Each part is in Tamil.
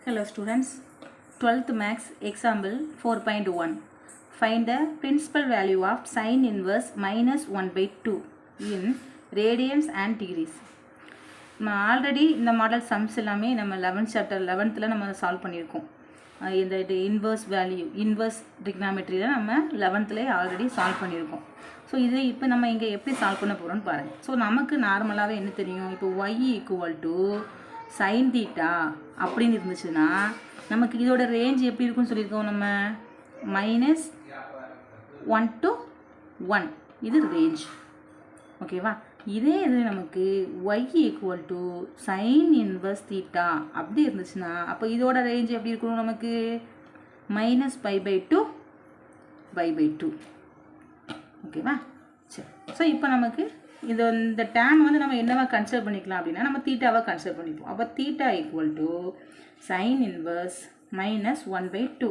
Hello students, 12th Maths example 4.1. Find the principal value of sin inverse minus 1 by 2 in radians and degrees. நம்ம ஆல்ரெடி இந்த மாடல் சம்ஸ் எல்லாமே நம்ம 11th சாப்டர் 11th நம்ம சால்வ் பண்ணியிருக்கோம். இந்த இன்வர்ஸ் வேல்யூ இன்வர்ஸ் ட்ரிக்னாமெட்ரியில் நம்ம 11th ஆல்ரெடி சால்வ் பண்ணியிருக்கோம். ஸோ இதை இப்போ நம்ம இங்கே எப்படி சால்வ் பண்ண போகிறோம்னு பாருங்கள். ஸோ நமக்கு நார்மலாகவே என்ன தெரியும், இப்போ y equal to sine theta அப்படின்னு இருந்துச்சுன்னா நமக்கு இதோட ரேஞ்ச் எப்படி இருக்குன்னு சொல்லியிருக்கோம். நம்ம -1 to 1 இது ரேஞ்ச், ஓகேவா. இதே இது நமக்கு y equal to sine inverse theta அப்படி இருந்துச்சுன்னா அப்போ இதோட ரேஞ்ச் எப்படி இருக்கணும், நமக்கு -π/2 π/2, ஓகேவா. சரி, ஸோ இப்போ நமக்கு இந்த டேன் வந்து நம்ம என்னவா கன்சிடர் பண்ணிக்கலாம் அப்படின்னா நம்ம தீட்டாவை கன்சிடர் பண்ணிப்போம். அப்போ theta equal to sine inverse -1/2.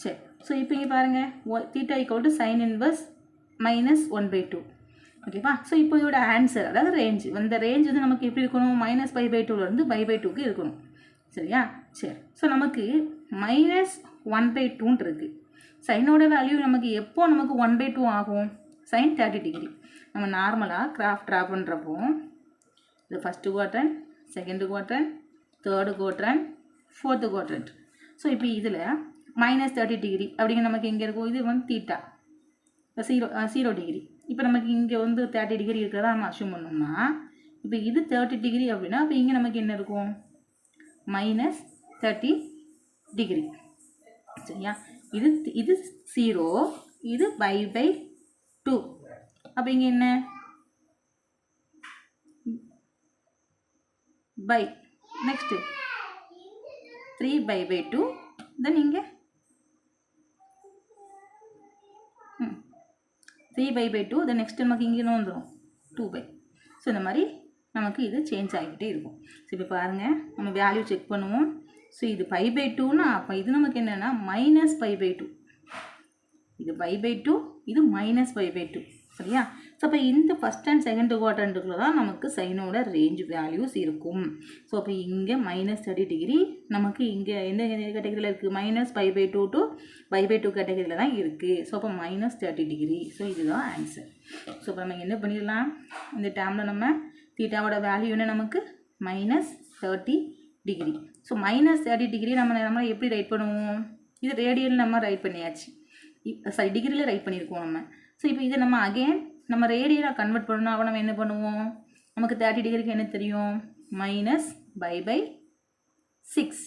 சரி, ஸோ இப்போ இங்கே பாருங்கள், theta equal to sine inverse -1/2, ஓகேவா. ஸோ இப்போ இதோட ஆன்சர் அதாவது ரேஞ்ச், இந்த ரேஞ்ச் வந்து நமக்கு எப்படி இருக்கணும், -π/2லேருந்து π/2க்கு இருக்கணும், சரியா. சரி, ஸோ நமக்கு -1/2 இருக்குது. சைனோட வேல்யூ நமக்கு எப்போ நமக்கு 1/2 ஆகும், சைன் 30 டிகிரி. நம்ம நார்மலாக கிராஃப்ட் ட்ரா பண்ணுறப்போ இது first quadrant, second quadrant, third quadrant, fourth quadrant. So இப்போ இதில் -30 டிகிரி அப்படிங்கிற நமக்கு எங்கே இருக்கும், இது வந்து தீட்டா 0 டிகிரி. இப்போ நமக்கு இங்கே வந்து 30 டிகிரி இருக்கிறதா நம்ம அஸ்யூம் பண்ணோம்னா இப்போ இது 30 டிகிரி அப்படின்னா இப்போ இங்கே நமக்கு என்ன இருக்கும், -30 டிகிரி, சரியா. இது 0, இது π/2. அப்போ இங்கே என்ன பை, நெக்ஸ்ட்டு 3π/2, தென் இங்கே 3π/2, தென் நெக்ஸ்ட்டு நமக்கு இங்கே என்ன வந்துடும் 2π. ஸோ இந்த மாதிரி நமக்கு இது சேஞ்ச் ஆகிக்கிட்டே இருக்கும். ஸோ இப்போ பாருங்கள், நம்ம வேல்யூ செக் பண்ணுவோம். ஸோ இது π/2னா அப்போ இது நமக்கு என்னென்னா -π/2, இது π/2, இது -π/2, சரியா. ஸோ அப்போ இந்த ஃபஸ்ட் அண்ட் செகண்ட் குவாட்ரண்ட்டுக்குள்ள தான் நமக்கு சைனோட ரேஞ்ச் வேல்யூஸ் இருக்கும். ஸோ அப்போ இங்கே -30 டிகிரி நமக்கு இங்கே எந்த கேட்டகரியில் இருக்குது, -π/2 டு π/2 கேட்டகரியில் தான் இருக்குது. ஸோ அப்போ -30 டிகிரி. ஸோ இதுதான் ஆன்சர். ஸோ இப்போ நம்ம என்ன பண்ணிடலாம், இந்த டேர்மில் நம்ம தீட்டாவோட வேல்யூ என்ன, நமக்கு -30 டிகிரி. ஸோ -30 டிகிரி நம்ம எப்படி ரைட் பண்ணுவோம், இது ரேடியல் நம்ம ரைட் பண்ணியாச்சு, சாரி டிகிரியில் ரைட் பண்ணியிருக்கோம் நம்ம. ஸோ இப்போ இதை நம்ம அகெயின் நம்ம ரேடியலாக கன்வெர்ட் பண்ணணும். அப்போ நம்ம என்ன பண்ணுவோம், நமக்கு 30 டிகிரிக்கு என்ன தெரியும், -π/6.